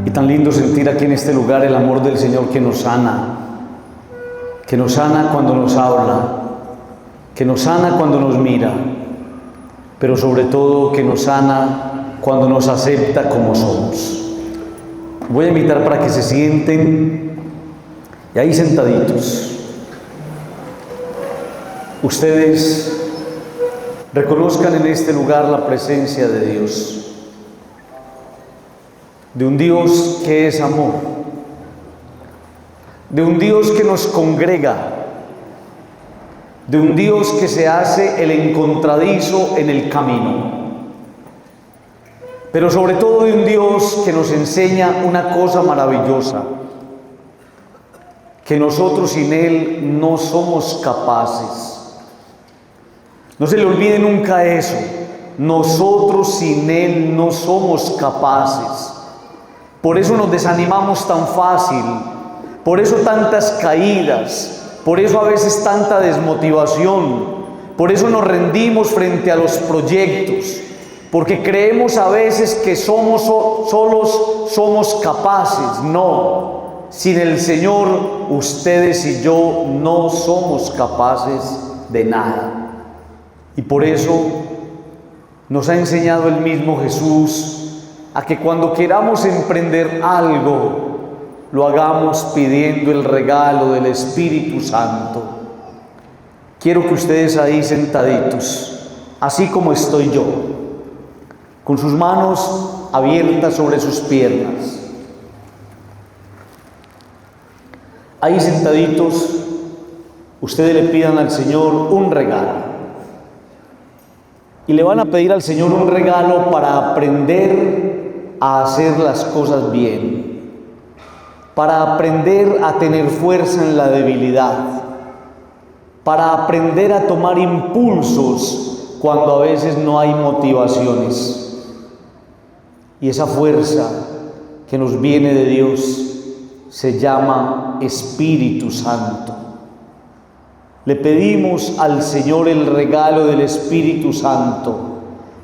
Y tan lindo sentir aquí en este lugar el amor del Señor que nos sana cuando nos habla, que nos sana cuando nos mira, pero sobre todo que nos sana cuando nos acepta como somos. Voy a invitar para que se sienten y ahí sentaditos ustedes reconozcan en este lugar la presencia de Dios, de un Dios que es amor, de un Dios que nos congrega, de un Dios que se hace el encontradizo en el camino, pero sobre todo de un Dios que nos enseña una cosa maravillosa, que nosotros sin Él no somos capaces. No se le olvide nunca eso, nosotros sin Él no somos capaces. Por eso nos desanimamos tan fácil, por eso tantas caídas, por eso a veces tanta desmotivación, por eso nos rendimos frente a los proyectos, porque creemos a veces que solos somos capaces. No, sin el Señor ustedes y yo no somos capaces de nada. Y por eso nos ha enseñado el mismo Jesús a que cuando queramos emprender algo, lo hagamos pidiendo el regalo del Espíritu Santo. Quiero que ustedes ahí sentaditos, así como estoy yo, con sus manos abiertas sobre sus piernas, ahí sentaditos, ustedes le pidan al Señor un regalo. Y le van a pedir al Señor un regalo para aprender a hacer las cosas bien, para aprender a tener fuerza en la debilidad, para aprender a tomar impulsos cuando a veces no hay motivaciones. Y esa fuerza que nos viene de Dios se llama Espíritu Santo. Le pedimos al Señor el regalo del Espíritu Santo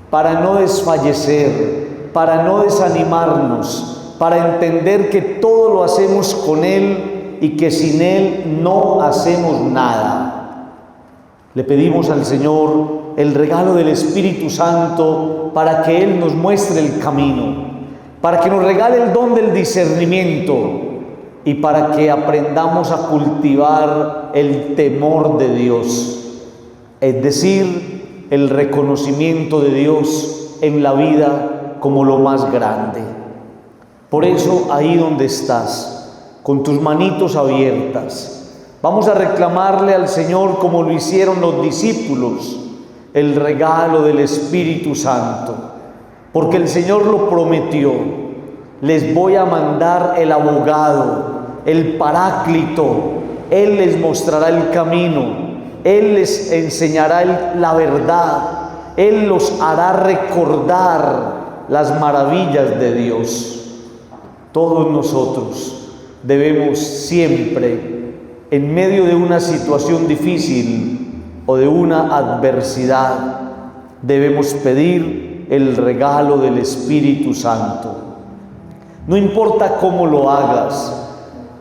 para no desfallecer, para no desanimarnos, para entender que todo lo hacemos con Él y que sin Él no hacemos nada. Le pedimos al Señor el regalo del Espíritu Santo para que Él nos muestre el camino, para que nos regale el don del discernimiento y para que aprendamos a cultivar el temor de Dios, es decir, el reconocimiento de Dios en la vida como lo más grande. Por eso, ahí donde estás, con tus manitos abiertas, vamos a reclamarle al Señor, como lo hicieron los discípulos, el regalo del Espíritu Santo, porque el Señor lo prometió. Les voy a mandar el abogado, el Paráclito. Él les mostrará el camino, Él les enseñará la verdad, Él los hará recordar las maravillas de Dios. Todos nosotros debemos siempre, en medio de una situación difícil o de una adversidad, debemos pedir el regalo del Espíritu Santo. No importa cómo lo hagas,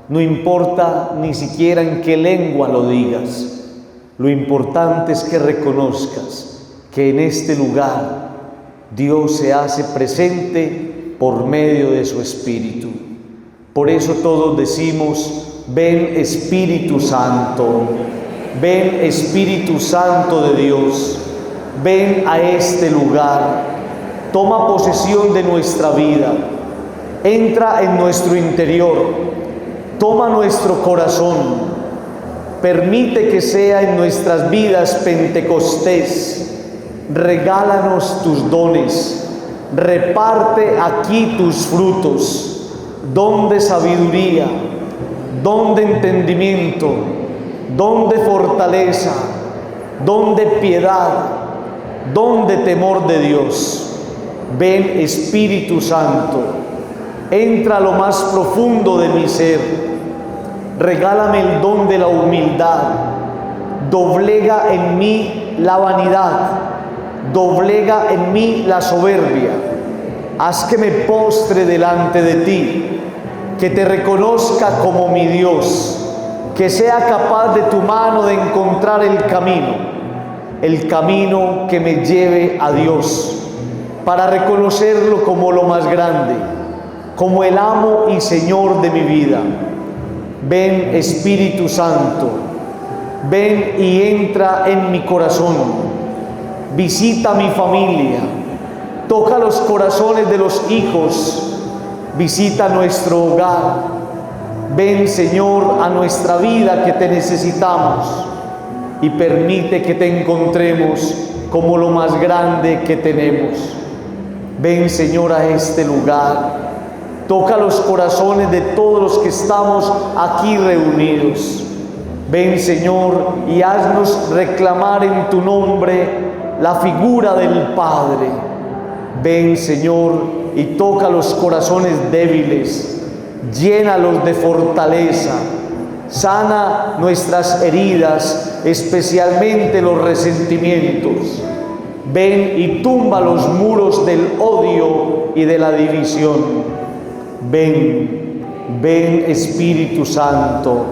no importa ni siquiera en qué lengua lo digas, lo importante es que reconozcas que en este lugar Dios se hace presente por medio de su Espíritu. Por eso todos decimos: ven Espíritu Santo, ven Espíritu Santo de Dios, ven a este lugar, toma posesión de nuestra vida, entra en nuestro interior, toma nuestro corazón, permite que sea en nuestras vidas Pentecostés, regálanos tus dones, reparte aquí tus frutos, don de sabiduría, don de entendimiento, don de fortaleza, don de piedad, don de temor de Dios. Ven Espíritu Santo, entra a lo más profundo de mi ser, regálame el don de la humildad, doblega en mí la vanidad, doblega en mí la soberbia, haz que me postre delante de ti, que te reconozca como mi Dios, que sea capaz de tu mano de encontrar el camino que me lleve a Dios, para reconocerlo como lo más grande, como el amo y Señor de mi vida. Ven, Espíritu Santo, ven y entra en mi corazón, visita mi familia, toca los corazones de los hijos, visita nuestro hogar. Ven, Señor, a nuestra vida que te necesitamos y permite que te encontremos como lo más grande que tenemos. Ven, Señor, a este lugar. Toca los corazones de todos los que estamos aquí reunidos. Ven, Señor, y haznos reclamar en tu nombre la figura del Padre. Ven, Señor, y toca los corazones débiles. Llénalos de fortaleza, sana nuestras heridas, especialmente los resentimientos. Ven y tumba los muros del odio y de la división. Ven, ven, Espíritu Santo,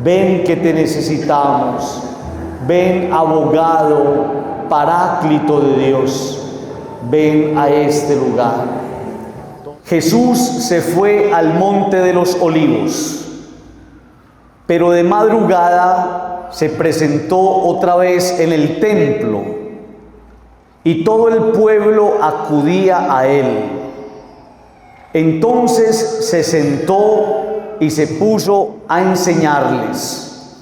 ven que te necesitamos. Ven, abogado, paráclito de Dios, ven a este lugar. Jesús se fue al monte de los Olivos, pero de madrugada se presentó otra vez en el templo y todo el pueblo acudía a él. Entonces se sentó y se puso a enseñarles.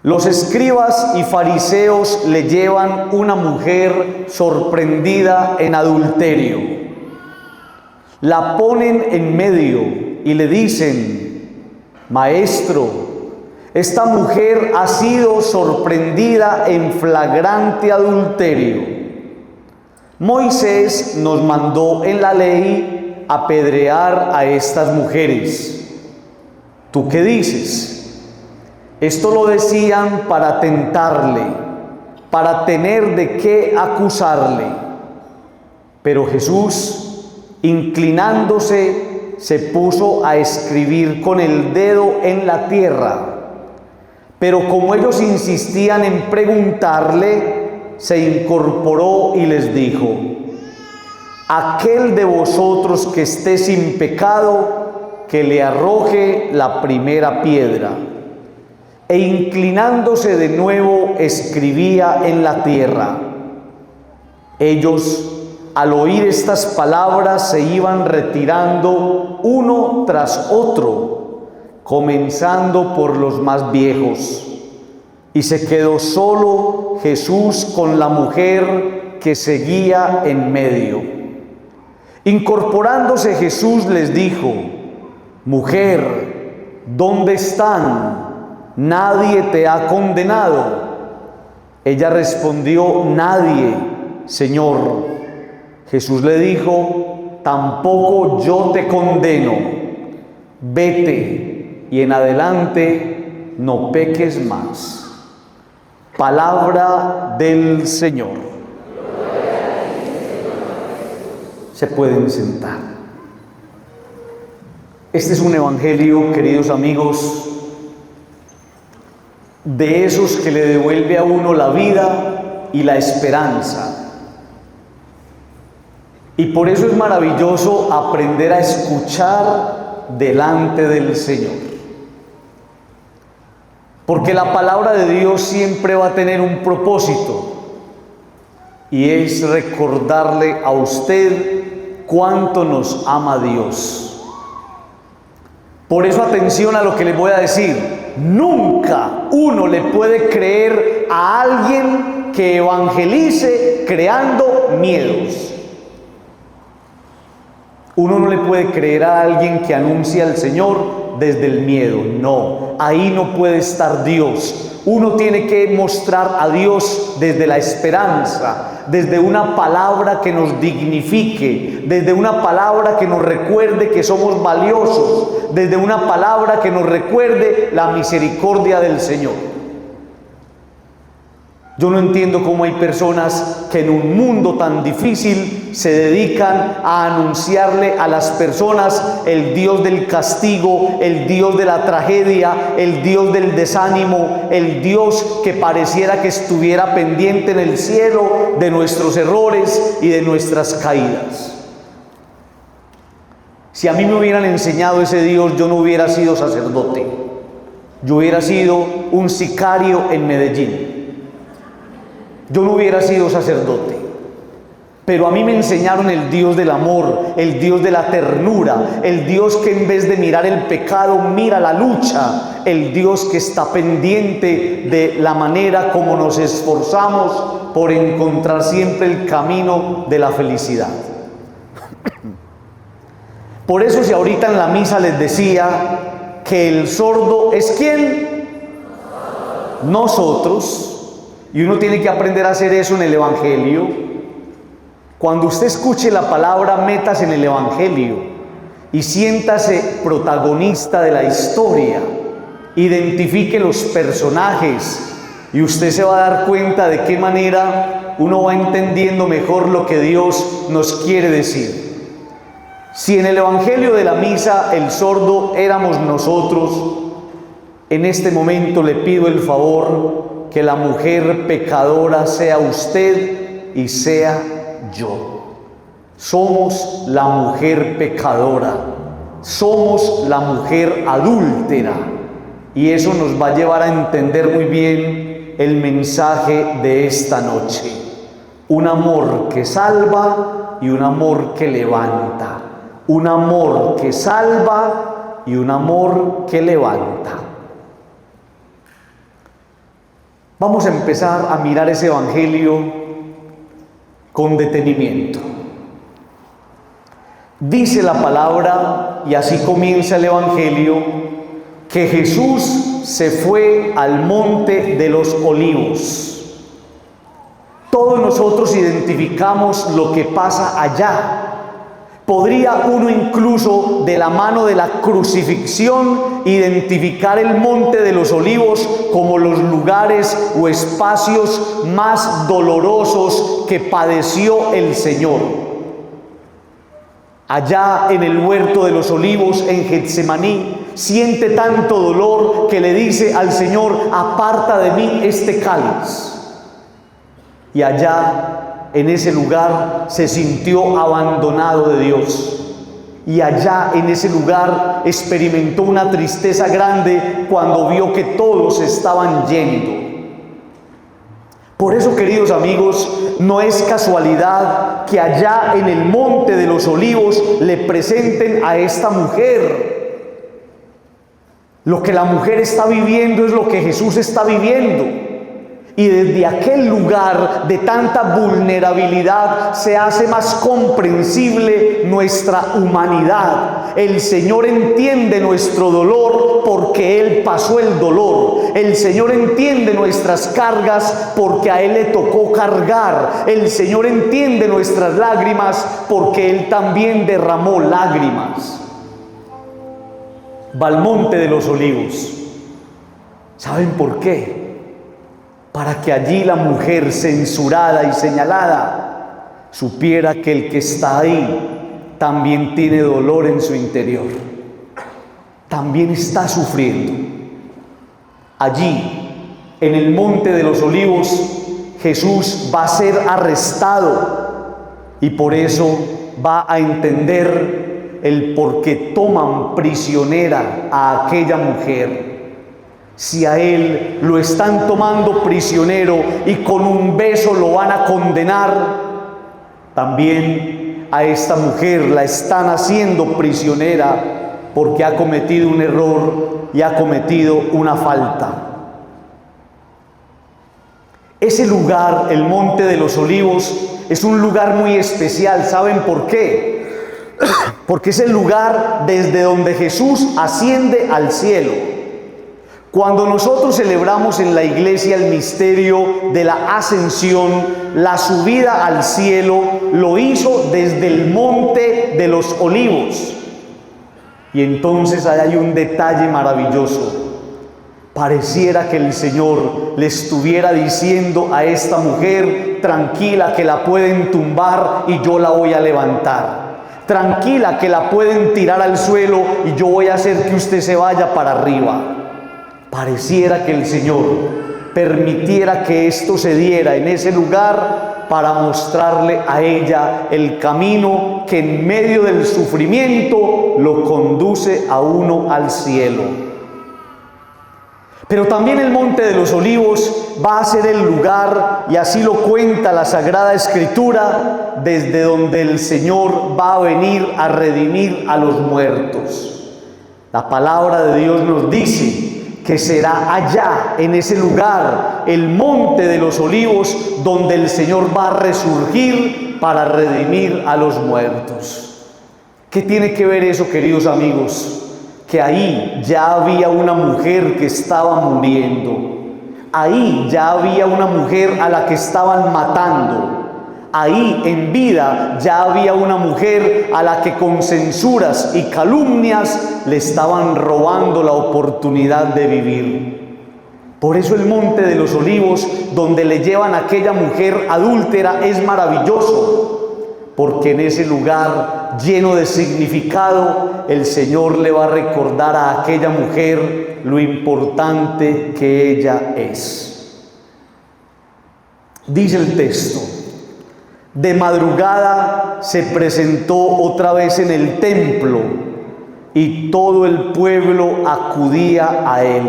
Los escribas y fariseos le llevan una mujer sorprendida en adulterio. La ponen en medio y le dicen: Maestro, esta mujer ha sido sorprendida en flagrante adulterio. Moisés nos mandó en la ley apedrear a estas mujeres. ¿Tú qué dices? Esto lo decían para tentarle, para tener de qué acusarle. Pero Jesús, inclinándose, se puso a escribir con el dedo en la tierra. Pero como ellos insistían en preguntarle, se incorporó y les dijo: aquel de vosotros que esté sin pecado, que le arroje la primera piedra. E inclinándose de nuevo, escribía en la tierra. Ellos, al oír estas palabras, se iban retirando uno tras otro, comenzando por los más viejos. Y se quedó solo Jesús con la mujer que seguía en medio. Incorporándose Jesús les dijo: mujer, ¿dónde están? ¿Nadie te ha condenado? Ella respondió: nadie, Señor. Jesús le dijo: tampoco yo te condeno. Vete y en adelante no peques más. Palabra del Señor. Se pueden sentar. Este es un evangelio, queridos amigos, de esos que le devuelve a uno la vida y la esperanza. Y por eso es maravilloso aprender a escuchar delante del Señor. Porque la palabra de Dios siempre va a tener un propósito, y es recordarle a usted cuánto nos ama Dios. Por eso atención a lo que les voy a decir. Nunca uno le puede creer a alguien que evangelice creando miedos. Uno no le puede creer a alguien que anuncia al Señor desde el miedo. No, ahí no puede estar Dios. Uno tiene que mostrar a Dios desde la esperanza, desde una palabra que nos dignifique, desde una palabra que nos recuerde que somos valiosos, desde una palabra que nos recuerde la misericordia del Señor. Yo no entiendo cómo hay personas que en un mundo tan difícil se dedican a anunciarle a las personas el Dios del castigo, el Dios de la tragedia, el Dios del desánimo, el Dios que pareciera que estuviera pendiente en el cielo de nuestros errores y de nuestras caídas. Si a mí me hubieran enseñado ese Dios, yo no hubiera sido sacerdote. Yo hubiera sido un sicario en Medellín. Yo no hubiera sido sacerdote, pero a mí me enseñaron el Dios del amor, el Dios de la ternura, el Dios que en vez de mirar el pecado, mira la lucha, el Dios que está pendiente de la manera como nos esforzamos por encontrar siempre el camino de la felicidad. Por eso si ahorita en la misa les decía que el sordo es ¿quién? Nosotros. Y uno tiene que aprender a hacer eso en el Evangelio. Cuando usted escuche la palabra, métase en el Evangelio y siéntase protagonista de la historia. Identifique los personajes y usted se va a dar cuenta de qué manera uno va entendiendo mejor lo que Dios nos quiere decir. Si en el Evangelio de la misa el sordo éramos nosotros, en este momento le pido el favor que la mujer pecadora sea usted y sea yo. Somos la mujer pecadora, somos la mujer adúltera, y eso nos va a llevar a entender muy bien el mensaje de esta noche. Un amor que salva y un amor que levanta. Un amor que salva y un amor que levanta. Vamos a empezar a mirar ese Evangelio con detenimiento. Dice la palabra, y así comienza el Evangelio, que Jesús se fue al monte de los olivos. Todos nosotros identificamos lo que pasa allá. Podría uno incluso de la mano de la crucifixión identificar el monte de los olivos como los lugares o espacios más dolorosos que padeció el Señor. Allá en el huerto de los olivos en Getsemaní siente tanto dolor que le dice al Señor: aparta de mí este cáliz. Y allá en ese lugar se sintió abandonado de Dios. Y allá en ese lugar experimentó una tristeza grande cuando vio que todos estaban yendo. Por eso, queridos amigos, no es casualidad que allá en el monte de los olivos le presenten a esta mujer. Lo que la mujer está viviendo es lo que Jesús está viviendo. Y desde aquel lugar de tanta vulnerabilidad se hace más comprensible nuestra humanidad. El Señor entiende nuestro dolor porque Él pasó el dolor. El Señor entiende nuestras cargas porque a Él le tocó cargar. El Señor entiende nuestras lágrimas porque Él también derramó lágrimas. Va al monte de los olivos. ¿Saben por qué? Para que allí la mujer censurada y señalada supiera que el que está ahí también tiene dolor en su interior, también está sufriendo. Allí, en el monte de los olivos, Jesús va a ser arrestado y por eso va a entender el por qué toman prisionera a aquella mujer. Si a Él lo están tomando prisionero y con un beso lo van a condenar, también a esta mujer la están haciendo prisionera porque ha cometido un error y ha cometido una falta. Ese lugar, el Monte de los Olivos, es un lugar muy especial. ¿Saben por qué? Porque es el lugar desde donde Jesús asciende al cielo. Cuando nosotros celebramos en la iglesia el misterio de la ascensión, la subida al cielo lo hizo desde el Monte de los Olivos. Y entonces ahí hay un detalle maravilloso. Pareciera que el Señor le estuviera diciendo a esta mujer: tranquila, que la pueden tumbar y yo la voy a levantar. Tranquila, que la pueden tirar al suelo y yo voy a hacer que usted se vaya para arriba. Pareciera que el Señor permitiera que esto se diera en ese lugar para mostrarle a ella el camino que en medio del sufrimiento lo conduce a uno al cielo. Pero también el Monte de los Olivos va a ser el lugar, y así lo cuenta la Sagrada Escritura, desde donde el Señor va a venir a redimir a los muertos. La palabra de Dios nos dice que será allá, en ese lugar, el Monte de los Olivos, donde el Señor va a resurgir para redimir a los muertos. ¿Qué tiene que ver eso, queridos amigos? Que ahí ya había una mujer que estaba muriendo. Ahí ya había una mujer a la que estaban matando. Ahí en vida ya había una mujer a la que con censuras y calumnias le estaban robando la oportunidad de vivir. Por eso el Monte de los Olivos, donde le llevan a aquella mujer adúltera, es maravilloso. Porque en ese lugar lleno de significado, el Señor le va a recordar a aquella mujer lo importante que ella es. Dice el texto: de madrugada se presentó otra vez en el templo y todo el pueblo acudía a él.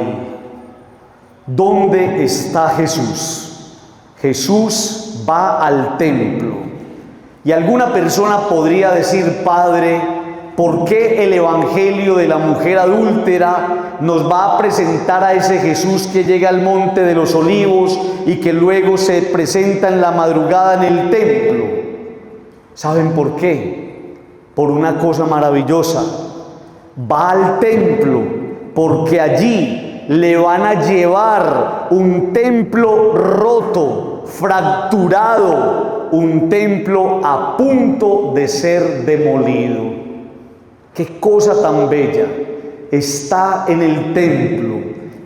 ¿Dónde está Jesús? Jesús va al templo. Y alguna persona podría decir: Padre, ¿por qué el evangelio de la mujer adúltera nos va a presentar a ese Jesús que llega al Monte de los Olivos y que luego se presenta en la madrugada en el templo? ¿Saben por qué? Por una cosa maravillosa. Va al templo porque allí le van a llevar un templo roto, fracturado, un templo a punto de ser demolido. Qué cosa tan bella. Está en el templo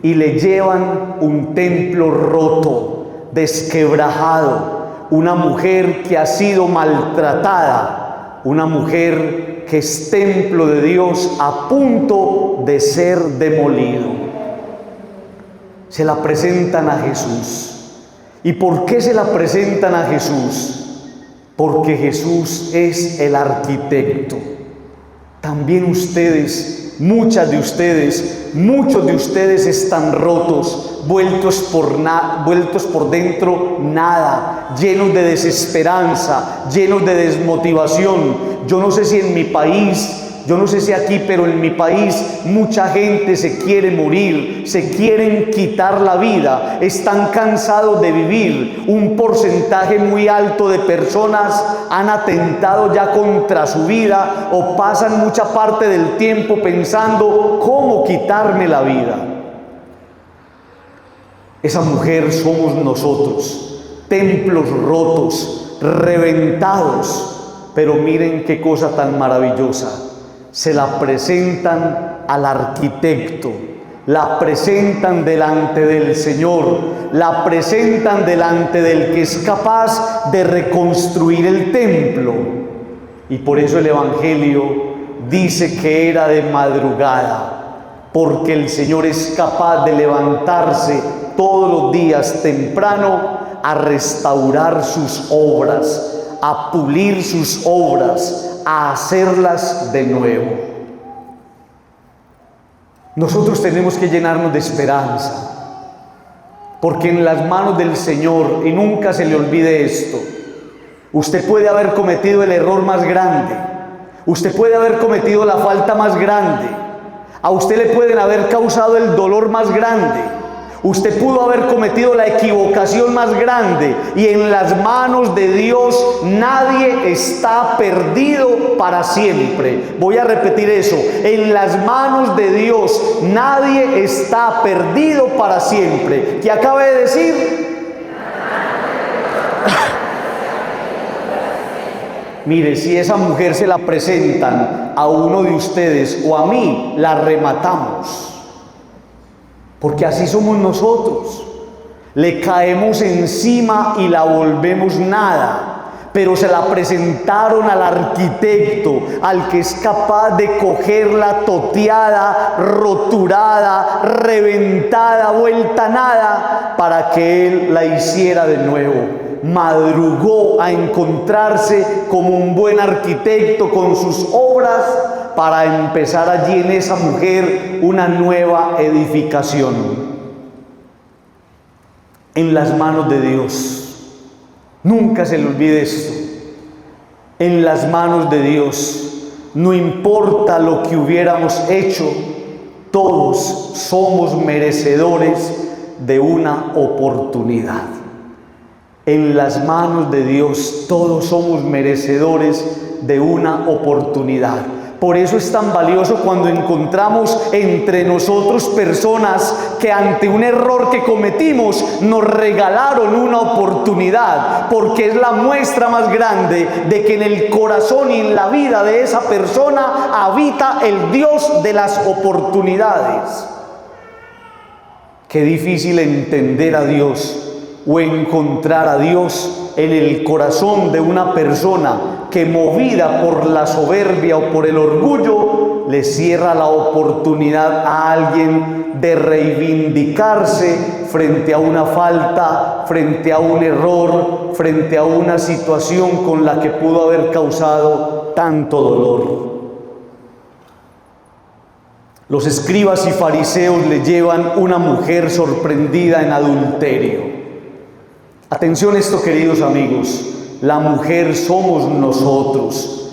y le llevan un templo roto, desquebrajado, una mujer que ha sido maltratada, una mujer que es templo de Dios a punto de ser demolido. Se la presentan a Jesús. ¿Y por qué se la presentan a Jesús? Porque Jesús es el arquitecto. También ustedes, muchos de ustedes están rotos, vueltos por dentro nada, llenos de desesperanza, llenos de desmotivación. Yo no sé si en mi país, yo no sé si aquí, pero en mi país mucha gente se quiere morir, se quieren quitar la vida, están cansados de vivir. Un porcentaje muy alto de personas han atentado ya contra su vida o pasan mucha parte del tiempo pensando cómo quitarme la vida. Esa mujer somos nosotros, templos rotos, reventados, pero miren qué cosa tan maravillosa. Se la presentan al arquitecto, la presentan delante del Señor, la presentan delante del que es capaz de reconstruir el templo. Y por eso el Evangelio dice que era de madrugada, porque el Señor es capaz de levantarse todos los días temprano a restaurar sus obras, a pulir sus obras, a hacerlas de nuevo. Nosotros tenemos que llenarnos de esperanza, porque en las manos del Señor, y nunca se le olvide esto, usted puede haber cometido el error más grande, usted puede haber cometido la falta más grande, a usted le pueden haber causado el dolor más grande, usted pudo haber cometido la equivocación más grande, y en las manos de Dios nadie está perdido para siempre. Voy a repetir eso: en las manos de Dios nadie está perdido para siempre. ¿Qué acaba de decir? Mire, si esa mujer se la presentan a uno de ustedes o a mí, la rematamos. porque así somos nosotros. Le caemos encima y la volvemos nada. Pero se la presentaron al arquitecto, al que es capaz de cogerla toteada, roturada, reventada, vuelta nada, para que él la hiciera de nuevo. Madrugó a encontrarse como un buen arquitecto con sus obras para empezar allí en esa mujer una nueva edificación. En las manos de Dios. Nunca se le olvide esto. En las manos de Dios, no importa lo que hubiéramos hecho, todos somos merecedores de una oportunidad. En las manos de Dios, todos somos merecedores de una oportunidad. Por eso es tan valioso cuando encontramos entre nosotros personas que ante un error que cometimos nos regalaron una oportunidad, porque es la muestra más grande de que en el corazón y en la vida de esa persona habita el Dios de las oportunidades. Qué difícil entender a Dios o encontrar a Dios en el corazón de una persona que, movida por la soberbia o por el orgullo, le cierra la oportunidad a alguien de reivindicarse frente a una falta, frente a un error, frente a una situación con la que pudo haber causado tanto dolor. Los escribas y fariseos le llevan una mujer sorprendida en adulterio. Atención a esto, queridos amigos. La mujer somos nosotros,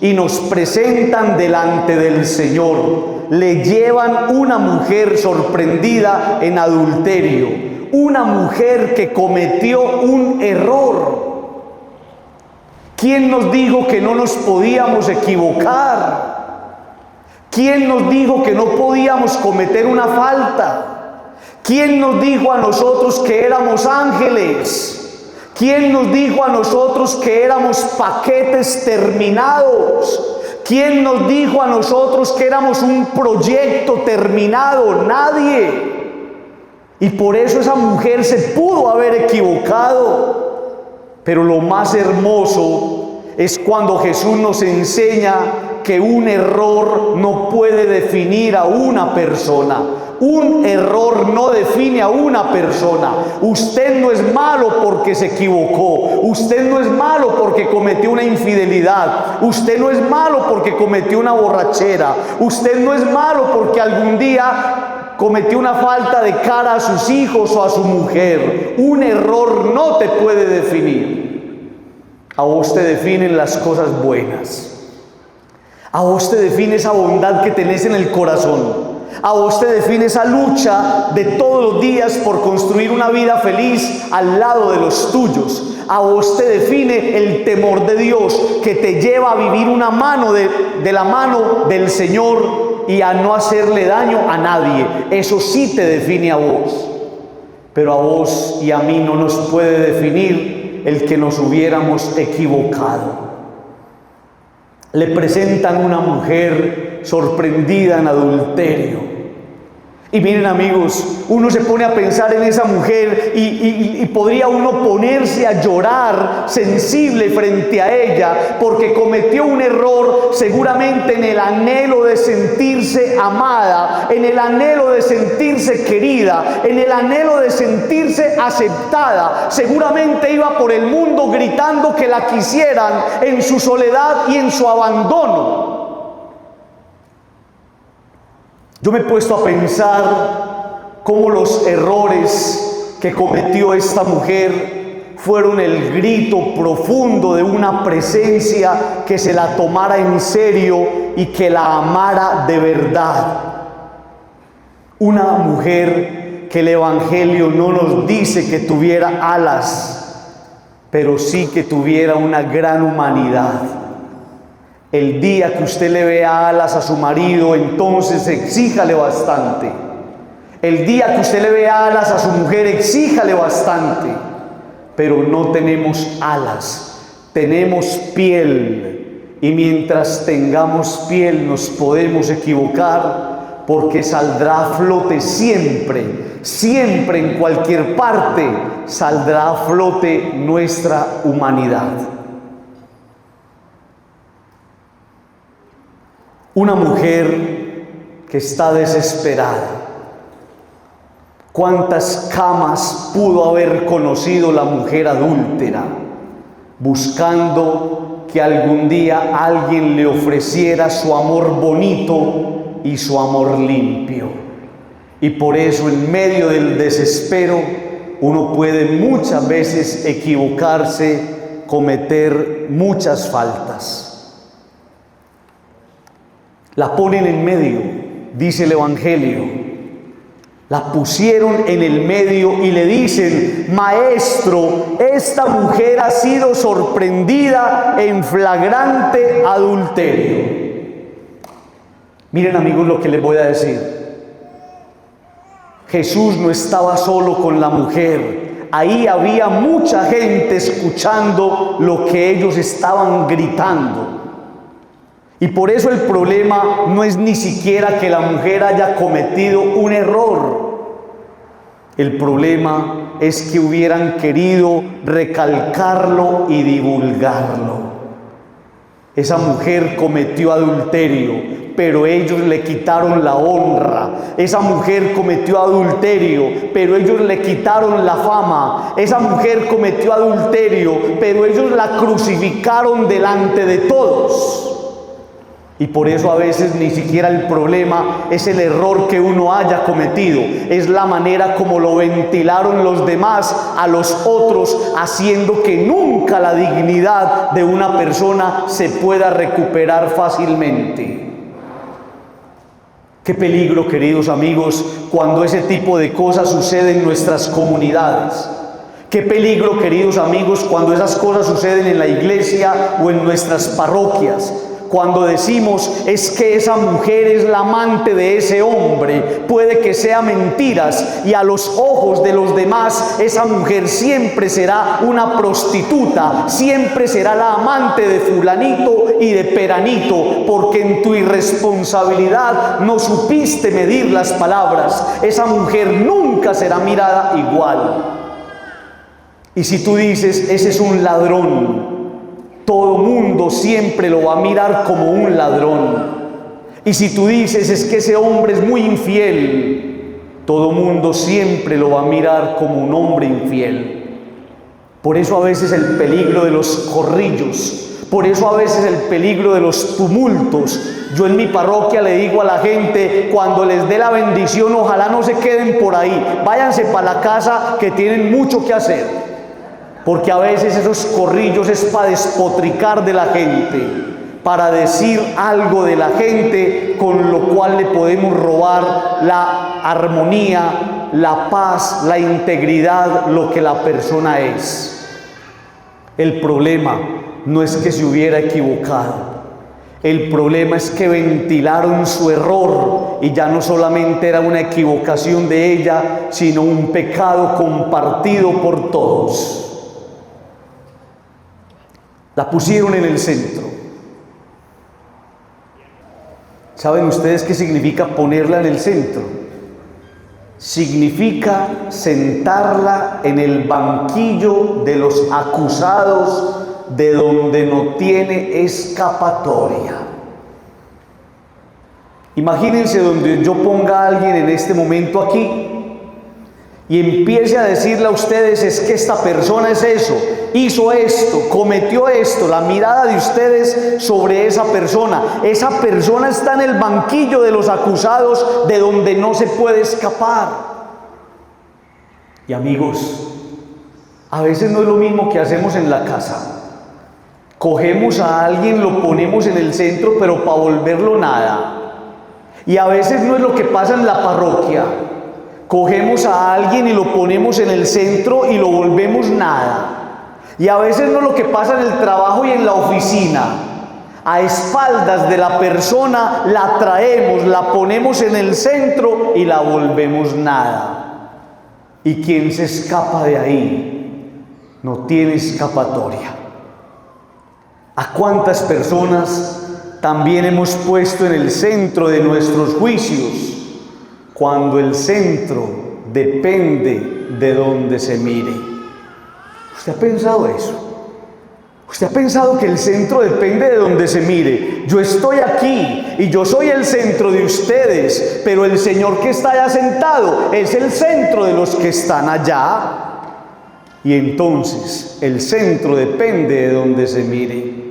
y nos presentan delante del Señor. Le llevan una mujer sorprendida en adulterio, una mujer que cometió un error. ¿Quién nos dijo que no nos podíamos equivocar? ¿Quién nos dijo que no podíamos cometer una falta? ¿Quién nos dijo a nosotros que éramos ángeles? ¿Quién nos dijo a nosotros que éramos paquetes terminados? ¿Quién nos dijo a nosotros que éramos un proyecto terminado? Nadie. Y por eso esa mujer se pudo haber equivocado. Pero lo más hermoso es cuando Jesús nos enseña que un error no puede definir a una persona. Un error no define a una persona. Usted no es malo porque se equivocó. Usted no es malo porque cometió una infidelidad. Usted no es malo porque cometió una borrachera. Usted no es malo porque algún día cometió una falta de cara a sus hijos o a su mujer. Un error no te puede definir. A vos te definen las cosas buenas. A vos te define esa bondad que tenés en el corazón. A vos te define esa lucha de todos los días por construir una vida feliz al lado de los tuyos. A vos te define el temor de Dios que te lleva a vivir una mano de la mano del Señor y a no hacerle daño a nadie. Eso sí te define a vos. Pero a vos y a mí no nos puede definir el que nos hubiéramos equivocado. Le presentan una mujer sorprendida en adulterio. Y miren, amigos, uno se pone a pensar en esa mujer y podría uno ponerse a llorar sensible frente a ella porque cometió un error seguramente en el anhelo de sentirse amada, en el anhelo de sentirse querida, en el anhelo de sentirse aceptada. Seguramente iba por el mundo gritando que la quisieran en su soledad y en su abandono. Yo me he puesto a pensar cómo los errores que cometió esta mujer fueron el grito profundo de una presencia que se la tomara en serio y que la amara de verdad. Una mujer que el Evangelio no nos dice que tuviera alas, pero sí que tuviera una gran humanidad. El día que usted le vea alas a su marido, entonces exíjale bastante. El día que usted le vea alas a su mujer, exíjale bastante. Pero no tenemos alas, tenemos piel. Y mientras tengamos piel nos podemos equivocar, porque saldrá a flote siempre, siempre en cualquier parte saldrá a flote nuestra humanidad. Una mujer que está desesperada. ¿Cuántas camas pudo haber conocido la mujer adúltera, buscando que algún día alguien le ofreciera su amor bonito y su amor limpio? Y por eso, en medio del desespero, uno puede muchas veces equivocarse, cometer muchas faltas. La ponen en medio, dice el Evangelio. La pusieron en el medio y le dicen: Maestro, esta mujer ha sido sorprendida en flagrante adulterio. Miren, amigos, lo que les voy a decir. Jesús no estaba solo con la mujer. Ahí había mucha gente escuchando lo que ellos estaban gritando. Y por eso el problema no es ni siquiera que la mujer haya cometido un error. El problema es que hubieran querido recalcarlo y divulgarlo. Esa mujer cometió adulterio, pero ellos le quitaron la honra. Esa mujer cometió adulterio, pero ellos le quitaron la fama. Esa mujer cometió adulterio, pero ellos la crucificaron delante de todos. Y por eso a veces ni siquiera el problema es el error que uno haya cometido, es la manera como lo ventilaron los demás a los otros, haciendo que nunca la dignidad de una persona se pueda recuperar fácilmente. Qué peligro, queridos amigos, cuando ese tipo de cosas suceden en nuestras comunidades. Qué peligro, queridos amigos, cuando esas cosas suceden en la iglesia o en nuestras parroquias. Cuando decimos: es que esa mujer es la amante de ese hombre, puede que sea mentiras, y a los ojos de los demás esa mujer siempre será una prostituta, siempre será la amante de fulanito y de peranito, porque en tu irresponsabilidad no supiste medir las palabras. Esa mujer nunca será mirada igual. Y si tú dices: ese es un ladrón, todo mundo siempre lo va a mirar como un ladrón. Y si tú dices: es que ese hombre es muy infiel, todo mundo siempre lo va a mirar como un hombre infiel. Por eso a veces el peligro de los corrillos, por eso a veces el peligro de los tumultos. Yo en mi parroquia le digo a la gente: cuando les dé la bendición, ojalá no se queden por ahí, váyanse para la casa, que tienen mucho que hacer. Porque a veces esos corrillos es para despotricar de la gente, para decir algo de la gente, con lo cual le podemos robar la armonía, la paz, la integridad, lo que la persona es. El problema no es que se hubiera equivocado, el problema es que ventilaron su error y ya no solamente era una equivocación de ella, sino un pecado compartido por todos. La pusieron en el centro. ¿Saben ustedes qué significa ponerla en el centro? Significa sentarla en el banquillo de los acusados, de donde no tiene escapatoria. Imagínense donde yo ponga a alguien en este momento aquí y empiece a decirle a ustedes: es que esta persona es eso, hizo esto, cometió esto. La mirada de ustedes sobre esa persona está en el banquillo de los acusados, de donde no se puede escapar. Y amigos, a veces no es lo mismo que hacemos en la casa. Cogemos a alguien, lo ponemos en el centro, pero para volverlo nada. Y a veces no es lo que pasa en la parroquia. Cogemos a alguien y lo ponemos en el centro y lo volvemos nada. Y a veces no es lo que pasa en el trabajo y en la oficina. A espaldas de la persona la traemos, la ponemos en el centro y la volvemos nada. ¿Y quién se escapa de ahí? No tiene escapatoria. ¿A cuántas personas también hemos puesto en el centro de nuestros juicios? cuando el centro depende de donde se mire. ¿Usted ha pensado eso? ¿Usted ha pensado que el centro depende de donde se mire? Yo estoy aquí y yo soy el centro de ustedes, pero el Señor que está allá sentado es el centro de los que están allá. Y entonces el centro depende de donde se mire.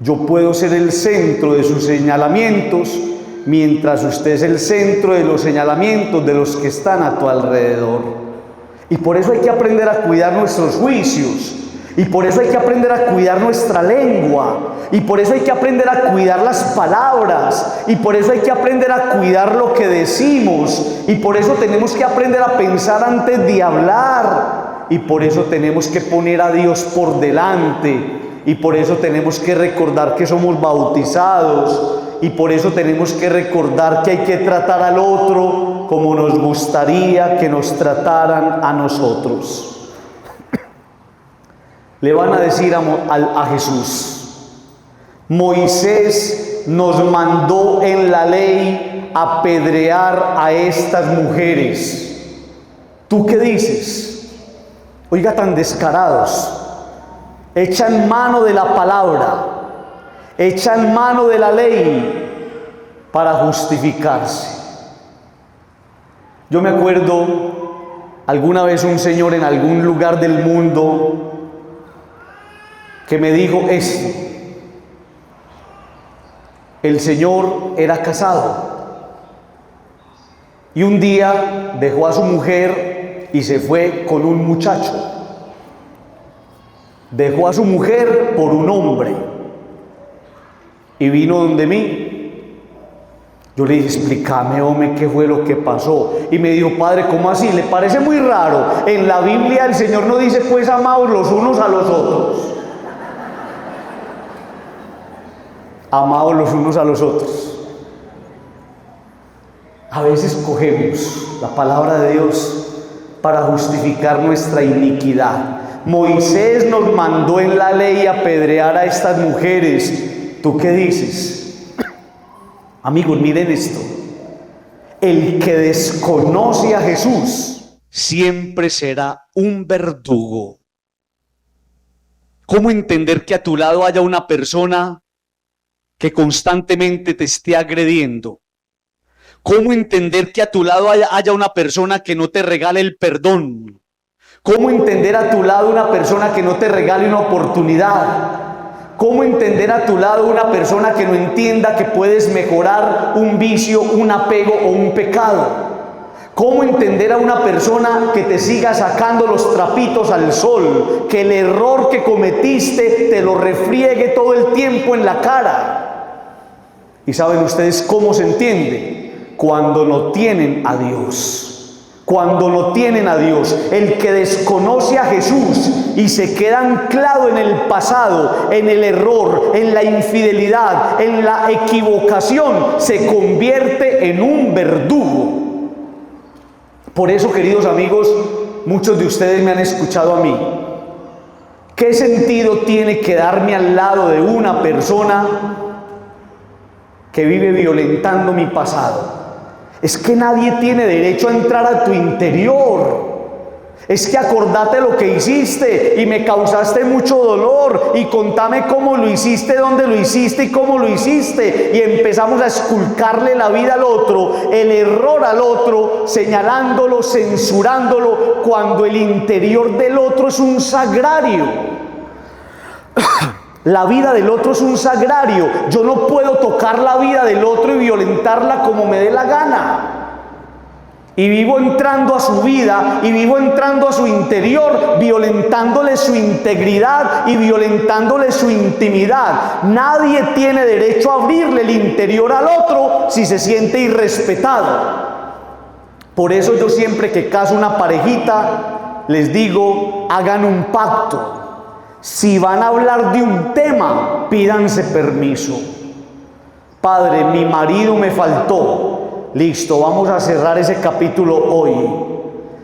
Yo puedo ser el centro de sus señalamientos, mientras usted es el centro de los señalamientos de los que están a tu alrededor. Y por eso hay que aprender a cuidar nuestros juicios. Y por eso hay que aprender a cuidar nuestra lengua. Y por eso hay que aprender a cuidar las palabras. Y por eso hay que aprender a cuidar lo que decimos. Y por eso tenemos que aprender a pensar antes de hablar. Y por eso tenemos que poner a Dios por delante. Y por eso tenemos que recordar que somos bautizados. Y por eso tenemos que recordar que hay que tratar al otro como nos gustaría que nos trataran a nosotros. Le van a decir a Jesús: Moisés nos mandó en la ley apedrear a estas mujeres. ¿Tú qué dices? Oiga, tan descarados. Echan mano de la palabra, echan mano de la ley para justificarse. Yo me acuerdo alguna vez un señor en algún lugar del mundo que me dijo esto. El señor era casado y un día dejó a su mujer y se fue con un muchacho. Dejó a su mujer por un hombre y vino donde mí. Yo le dije: explícame, hombre, qué fue lo que pasó. Y me dijo: padre, ¿cómo así? ¿Le parece muy raro? En la Biblia el Señor no dice: pues amaos los unos a los otros. Amados los unos a los otros. A veces cogemos la palabra de Dios para justificar nuestra iniquidad. Moisés nos mandó en la ley apedrear a estas mujeres. ¿Tú qué dices? Amigos, miren esto. El que desconoce a Jesús siempre será un verdugo. ¿Cómo entender que a tu lado haya una persona que constantemente te esté agrediendo? ¿Cómo entender que a tu lado haya una persona que no te regale el perdón? ¿Cómo entender a tu lado una persona que no te regale una oportunidad? ¿Cómo entender a tu lado una persona que no entienda que puedes mejorar un vicio, un apego o un pecado? ¿Cómo entender a una persona que te siga sacando los trapitos al sol, que el error que cometiste te lo refriegue todo el tiempo en la cara? ¿Y saben ustedes cómo se entiende? Cuando no tienen a Dios. Cuando no tienen a Dios. El que desconoce a Jesús y se queda anclado en el pasado, en el error, en la infidelidad, en la equivocación, se convierte en un verdugo. Por eso, queridos amigos, muchos de ustedes me han escuchado a mí. ¿Qué sentido tiene quedarme al lado de una persona que vive violentando mi pasado? Es que nadie tiene derecho a entrar a tu interior. Es que acordate lo que hiciste y me causaste mucho dolor y contame cómo lo hiciste, dónde lo hiciste y cómo lo hiciste. Y empezamos a esculcarle la vida al otro, el error al otro, señalándolo, censurándolo, cuando el interior del otro es un sagrario. La vida del otro es un sagrario. Yo no puedo tocar la vida del otro y violentarla como me dé la gana. Y vivo entrando a su vida y vivo entrando a su interior, violentándole su integridad y violentándole su intimidad. Nadie tiene derecho a abrirle el interior al otro si se siente irrespetado. Por eso yo siempre que caso una parejita les digo: hagan un pacto. Si van a hablar de un tema, pídanse permiso. Padre, mi marido me faltó. Listo, vamos a cerrar ese capítulo hoy.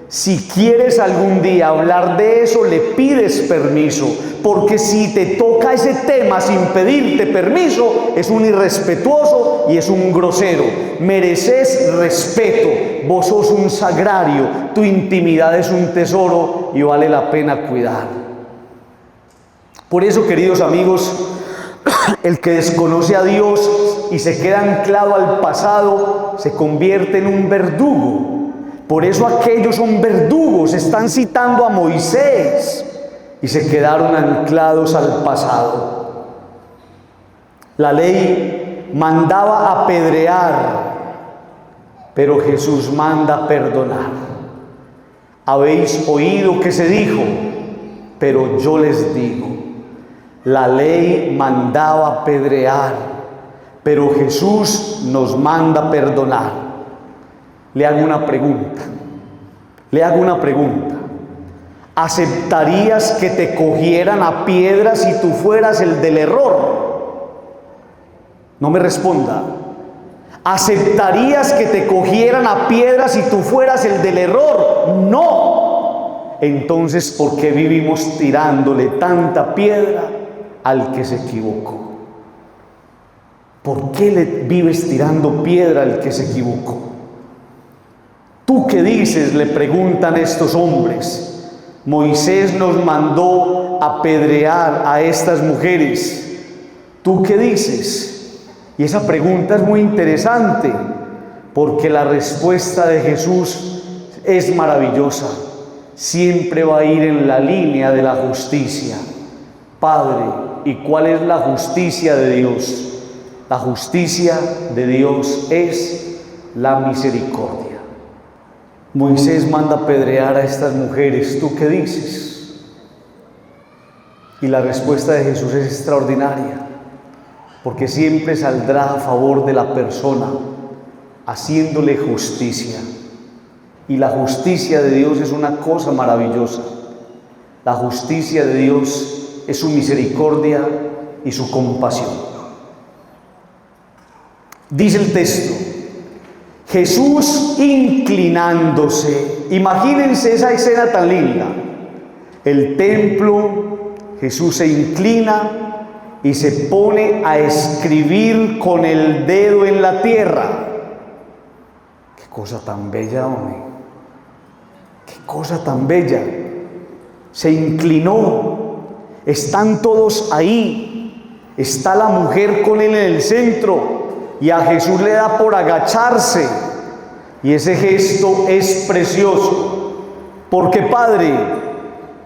Si quieres algún día hablar de eso, le pides permiso, porque si te toca ese tema sin pedirte permiso, es un irrespetuoso y es un grosero. Mereces respeto, vos sos un sagrario, tu intimidad es un tesoro y vale la pena cuidar. Por eso, queridos amigos, el que desconoce a Dios y se queda anclado al pasado, se convierte en un verdugo. Por eso aquellos son verdugos, están citando a Moisés y se quedaron anclados al pasado. La ley mandaba apedrear, pero Jesús manda perdonar. Habéis oído que se dijo, pero yo les digo. La ley mandaba apedrear, pero Jesús nos manda perdonar. Le hago una pregunta. ¿Aceptarías que te cogieran a piedras si tú fueras el del error? No me responda. ¿Aceptarías que te cogieran a piedras si tú fueras el del error? No. Entonces, ¿por qué vivimos tirándole tanta piedra al que se equivocó? ¿Por qué le vives tirando piedra al que se equivocó? ¿Tú qué dices?, le preguntan estos hombres. Moisés nos mandó apedrear a estas mujeres. ¿Tú qué dices? Y esa pregunta es muy interesante, porque la respuesta de Jesús es maravillosa. Siempre va a ir en la línea de la justicia. Padre, ¿y cuál es la justicia de Dios? La justicia de Dios es la misericordia. Moisés manda apedrear a estas mujeres. ¿Tú qué dices? Y la respuesta de Jesús es extraordinaria, porque siempre saldrá a favor de la persona, haciéndole justicia. Y la justicia de Dios es una cosa maravillosa. La justicia de Dios es su misericordia y su compasión. Dice el texto: Jesús inclinándose. Imagínense esa escena tan linda. El templo, Jesús se inclina y se pone a escribir con el dedo en la tierra. Qué cosa tan bella, hombre. Qué cosa tan bella. Se inclinó. Están todos ahí. Está la mujer con él en el centro. Y a Jesús le da por agacharse. Y ese gesto es precioso. ¿Por qué, Padre?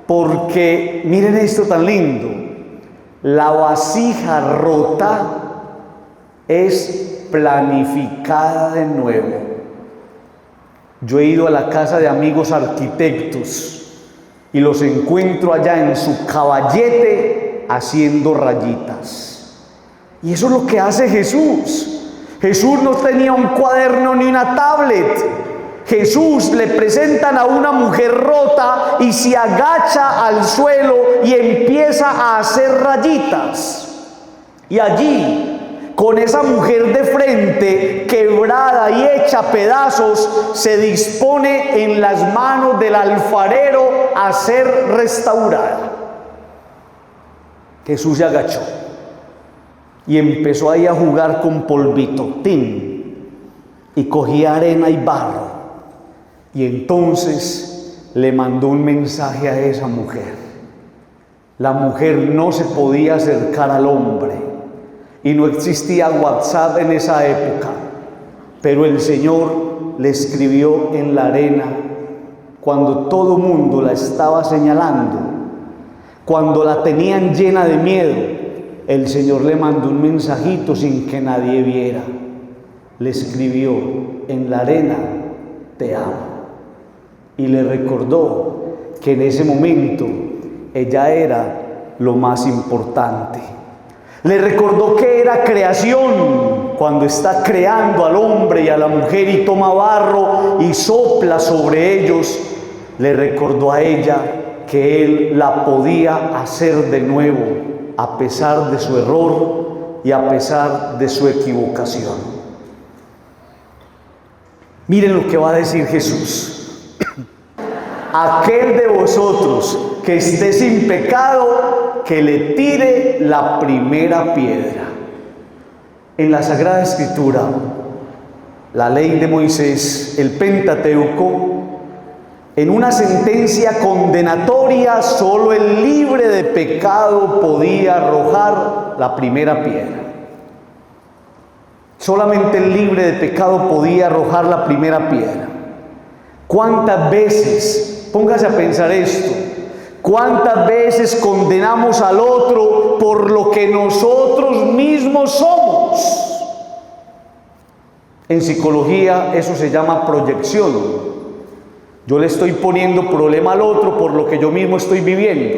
Porque, miren esto tan lindo. La vasija rota es planificada de nuevo. Yo he ido a la casa de amigos arquitectos y los encuentro allá en su caballete haciendo rayitas. Y eso es lo que hace Jesús. Jesús no tenía un cuaderno ni una tablet. Jesús le presentan a una mujer rota y se agacha al suelo y empieza a hacer rayitas. Y allí, con esa mujer de frente, quebrada y hecha pedazos, se dispone en las manos del alfarero a ser restaurada. Jesús se agachó y empezó ahí a jugar con polvito, tin, y cogía arena y barro. Y entonces le mandó un mensaje a esa mujer. La mujer no se podía acercar al hombre y no existía WhatsApp en esa época, pero el Señor le escribió en la arena cuando todo mundo la estaba señalando, cuando la tenían llena de miedo. El Señor le mandó un mensajito sin que nadie viera. Le escribió en la arena: te amo. Y le recordó que en ese momento ella era lo más importante. Le recordó que era creación cuando está creando al hombre y a la mujer y toma barro y sopla sobre ellos. Le recordó a ella que Él la podía hacer de nuevo, a pesar de su error y a pesar de su equivocación. Miren lo que va a decir Jesús. aquel de vosotros que esté sin pecado, que le tire la primera piedra. En la Sagrada Escritura, la ley de Moisés, el Pentateuco, en una sentencia condenatoria, solo el libre de pecado podía arrojar la primera piedra. Solamente el libre de pecado podía arrojar la primera piedra. ¿Cuántas veces, póngase a pensar esto, cuántas veces condenamos al otro por lo que nosotros mismos somos? En psicología eso se llama proyección. Yo le estoy poniendo problema al otro por lo que yo mismo estoy viviendo.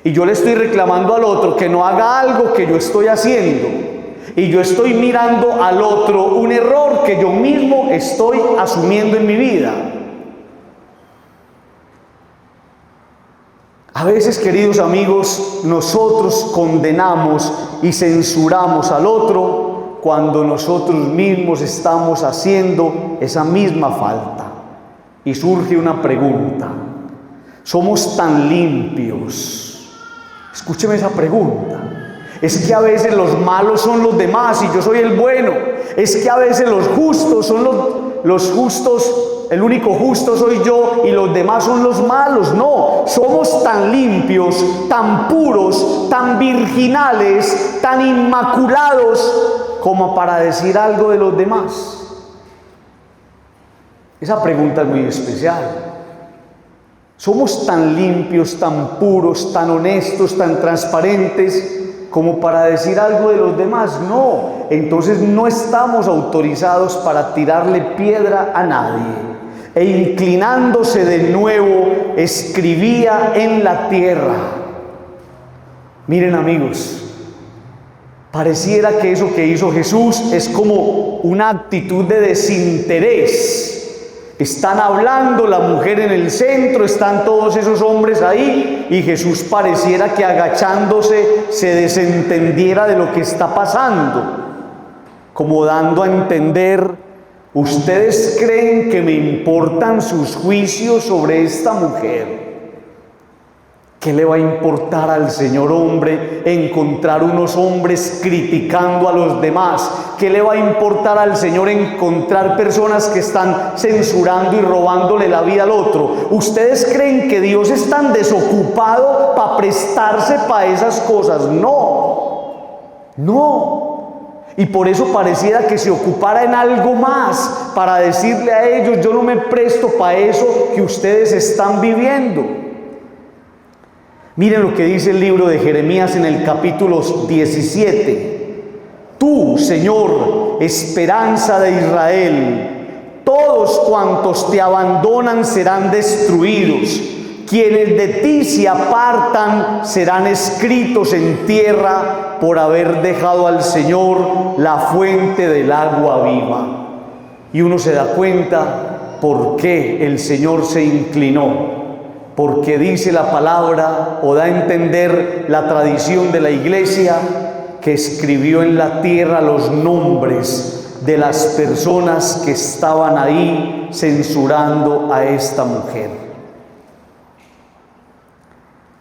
Y yo le estoy reclamando al otro que no haga algo que yo estoy haciendo. Y yo estoy mirando al otro un error que yo mismo estoy asumiendo en mi vida. A veces, queridos amigos, nosotros condenamos y censuramos al otro cuando nosotros mismos estamos haciendo esa misma falta. Y surge una pregunta: ¿somos tan limpios? Escúcheme esa pregunta. Es que a veces los malos son los demás y yo soy el bueno. Es que a veces los justos son los justos, el único justo soy yo y los demás son los malos. No, somos tan limpios, tan puros, tan virginales, tan inmaculados como para decir algo de los demás. Esa pregunta es muy especial. ¿Somos tan limpios, tan puros, tan honestos, tan transparentes como para decir algo de los demás? No, entonces no estamos autorizados para tirarle piedra a nadie. E inclinándose de nuevo, escribía en la tierra. Miren, amigos, pareciera que eso que hizo Jesús es como una actitud de desinterés. Están hablando, la mujer en el centro, están todos esos hombres ahí, y Jesús pareciera que agachándose se desentendiera de lo que está pasando, como dando a entender: ¿ustedes creen que me importan sus juicios sobre esta mujer? ¿Qué le va a importar al Señor hombre encontrar unos hombres criticando a los demás? ¿Qué le va a importar al Señor encontrar personas que están censurando y robándole la vida al otro? ¿Ustedes creen que Dios es tan desocupado para prestarse para esas cosas? No. Y por eso pareciera que se ocupara en algo más para decirle a ellos: yo no me presto para eso que ustedes están viviendo. Miren lo que dice el libro de Jeremías en el capítulo 17. Tú, Señor, esperanza de Israel, todos cuantos te abandonan serán destruidos. Quienes de ti se apartan serán escritos en tierra por haber dejado al Señor, la fuente del agua viva. Y uno se da cuenta por qué el Señor se inclinó. Porque dice la palabra, o da a entender la tradición de la iglesia, que escribió en la tierra los nombres de las personas que estaban ahí censurando a esta mujer.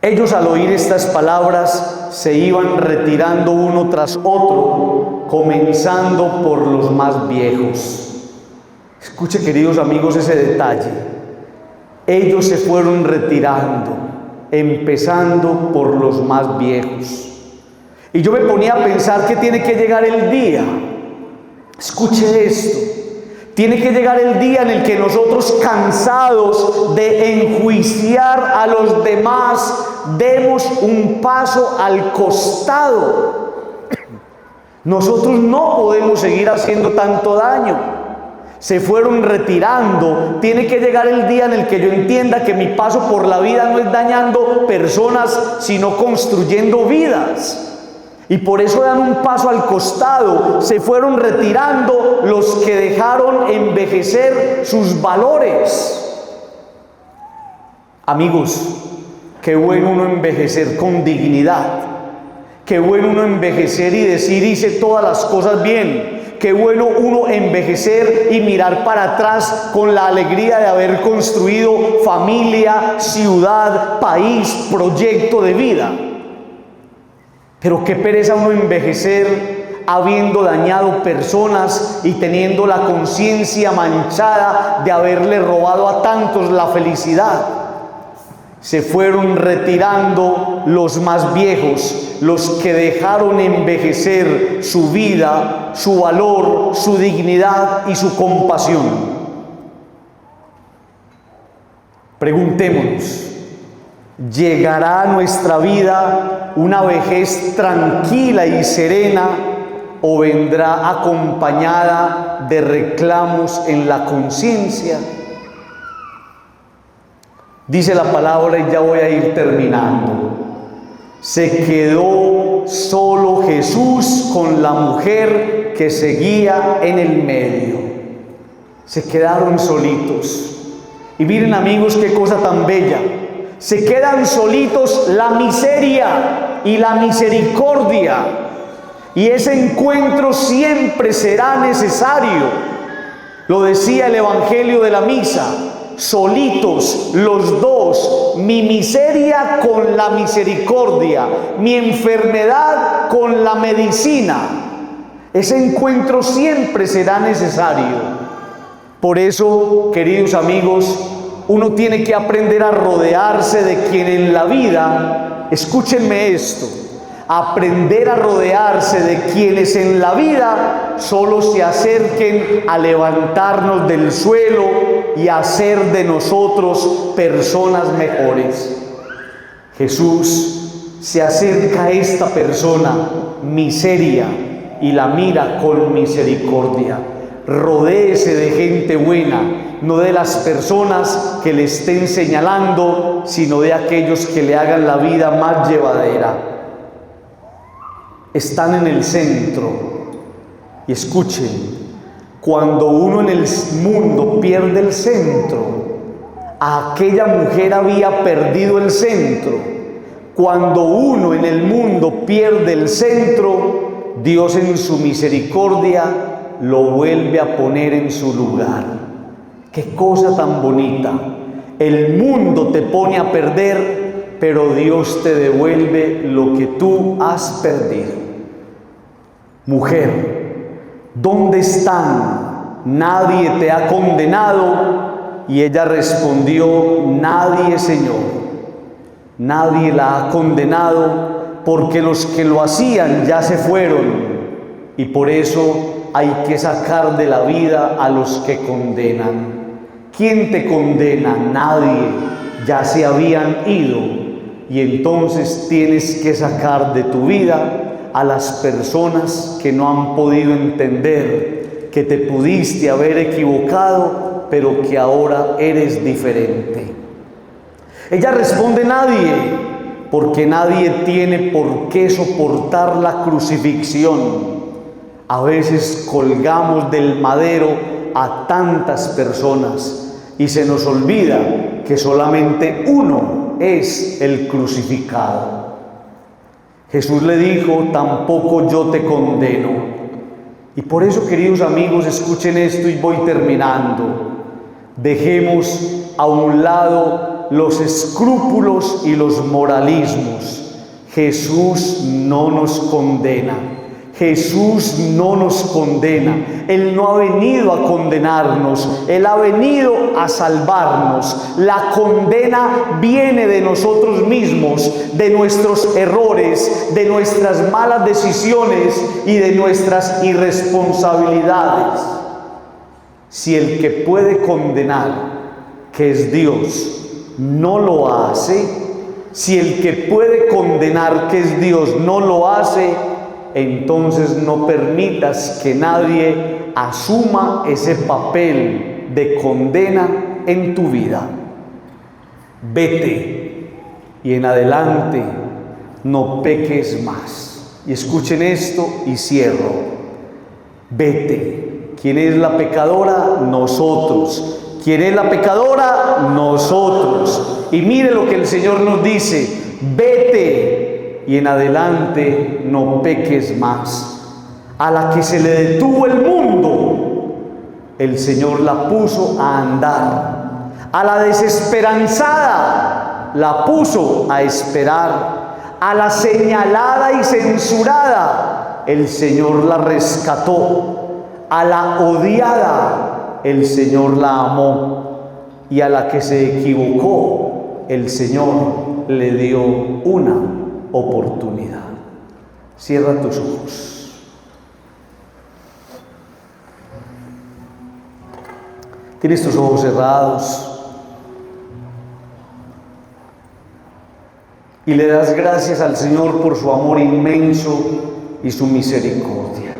Ellos, al oír estas palabras, se iban retirando uno tras otro, comenzando por los más viejos. Escuche, queridos amigos, ese detalle. Ellos se fueron retirando, empezando por los más viejos. Y yo me ponía a pensar que tiene que llegar el día. Escuche esto. Tiene que llegar el día en el que nosotros, cansados de enjuiciar a los demás, demos un paso al costado. Nosotros no podemos seguir haciendo tanto daño. Se fueron retirando. Tiene que llegar el día en el que yo entienda que mi paso por la vida no es dañando personas, sino construyendo vidas. Y por eso dan un paso al costado. Se fueron retirando los que dejaron envejecer sus valores. Amigos, qué bueno uno envejecer con dignidad. Qué bueno uno envejecer y decir: hice todas las cosas bien. qué bueno uno envejecer y mirar para atrás con la alegría de haber construido familia, ciudad, país, proyecto de vida. Pero qué pereza uno envejecer habiendo dañado personas y teniendo la conciencia manchada de haberle robado a tantos la felicidad. Se fueron retirando los más viejos, los que dejaron envejecer su vida, su valor, su dignidad y su compasión. Preguntémonos, ¿llegará a nuestra vida una vejez tranquila y serena o vendrá acompañada de reclamos en la conciencia? Dice la palabra, y ya voy a ir terminando, se quedó solo Jesús con la mujer que seguía en el medio. Se quedaron solitos. Y miren, amigos, qué cosa tan bella. Se quedan solitos la miseria y la misericordia. Y ese encuentro siempre será necesario. Lo decía el Evangelio de la misa. Solitos los dos, mi miseria con la misericordia, mi enfermedad con la medicina. Ese encuentro siempre será necesario. Por eso, queridos amigos, uno tiene que aprender a rodearse de quien en la vida, escúchenme esto, aprender a rodearse de quienes en la vida solo se acerquen a levantarnos del suelo y a hacer de nosotros personas mejores. Jesús se acerca a esta persona miseria y la mira con misericordia. Rodéese de gente buena, no de las personas que le estén señalando, sino de aquellos que le hagan la vida más llevadera. Están en el centro. Y escuchen, cuando uno en el mundo pierde el centro, aquella mujer había perdido el centro. Cuando uno en el mundo pierde el centro, Dios en su misericordia lo vuelve a poner en su lugar. Qué cosa tan bonita. El mundo te pone a perder, pero Dios te devuelve lo que tú has perdido. Mujer, ¿dónde están? Nadie te ha condenado. Y ella respondió, nadie, Señor. Nadie la ha condenado, porque los que lo hacían ya se fueron. Y por eso hay que sacar de la vida a los que condenan. ¿Quién te condena? Nadie. Ya se habían ido. Y entonces tienes que sacar de tu vida a las personas que no han podido entender que te pudiste haber equivocado, pero que ahora eres diferente. Ella responde, nadie, porque nadie tiene por qué soportar la crucifixión. A veces colgamos del madero a tantas personas y se nos olvida que solamente uno es el crucificado. Jesús le dijo, tampoco yo te condeno. Y por eso, queridos amigos, escuchen esto y voy terminando. Dejemos a un lado los escrúpulos y los moralismos. Jesús no nos condena. Jesús no nos condena. Él no ha venido a condenarnos. Él ha venido a salvarnos. La condena viene de nosotros mismos, de nuestros errores, de nuestras malas decisiones y de nuestras irresponsabilidades. Si el que puede condenar, que es Dios, no lo hace, si el que puede condenar, que es Dios, no lo hace, entonces no permitas que nadie asuma ese papel de condena en tu vida. Vete y en adelante no peques más. Y escuchen esto y cierro. Vete. ¿Quién es la pecadora? Nosotros. ¿Quién es la pecadora? Nosotros. Y mire lo que el Señor nos dice. Vete y en adelante no peques más. A la que se le detuvo el mundo el Señor la puso a andar. A la desesperanzada la puso a esperar. A la señalada y censurada el Señor la rescató. A la odiada el Señor la amó. Y a la que se equivocó el Señor le dio una oportunidad. Cierra tus ojos. Tienes tus ojos cerrados y le das gracias al Señor por su amor inmenso y su misericordia.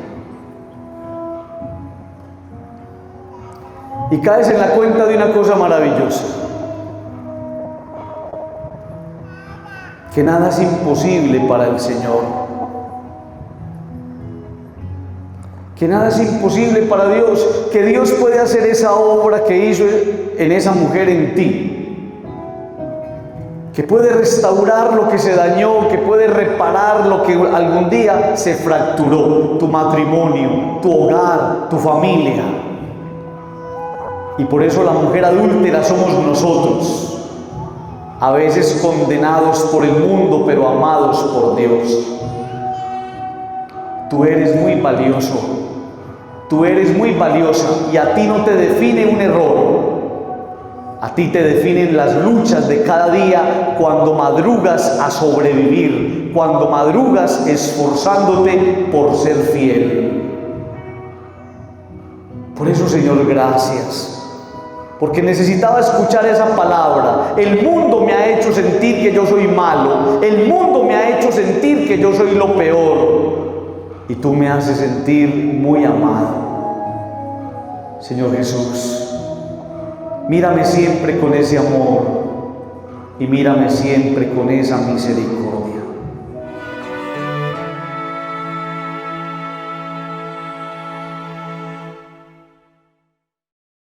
Y caes en la cuenta de una cosa maravillosa: que nada es imposible para el Señor. Que nada es imposible para Dios, que Dios puede hacer esa obra que hizo en esa mujer en ti, que puede restaurar lo que se dañó, que puede reparar lo que algún día se fracturó, tu matrimonio, tu hogar, tu familia. Y por eso la mujer adúltera somos nosotros, a veces condenados por el mundo, pero amados por Dios. Tú eres muy valioso. Tú eres muy valiosa y a ti no te define un error. A ti te definen las luchas de cada día cuando madrugas a sobrevivir, cuando madrugas esforzándote por ser fiel. Por eso, Señor, gracias, porque necesitaba escuchar esa palabra. El mundo me ha hecho sentir que yo soy malo, el mundo me ha hecho sentir que yo soy lo peor. Y tú me haces sentir muy amado. Señor Jesús, mírame siempre con ese amor y mírame siempre con esa misericordia.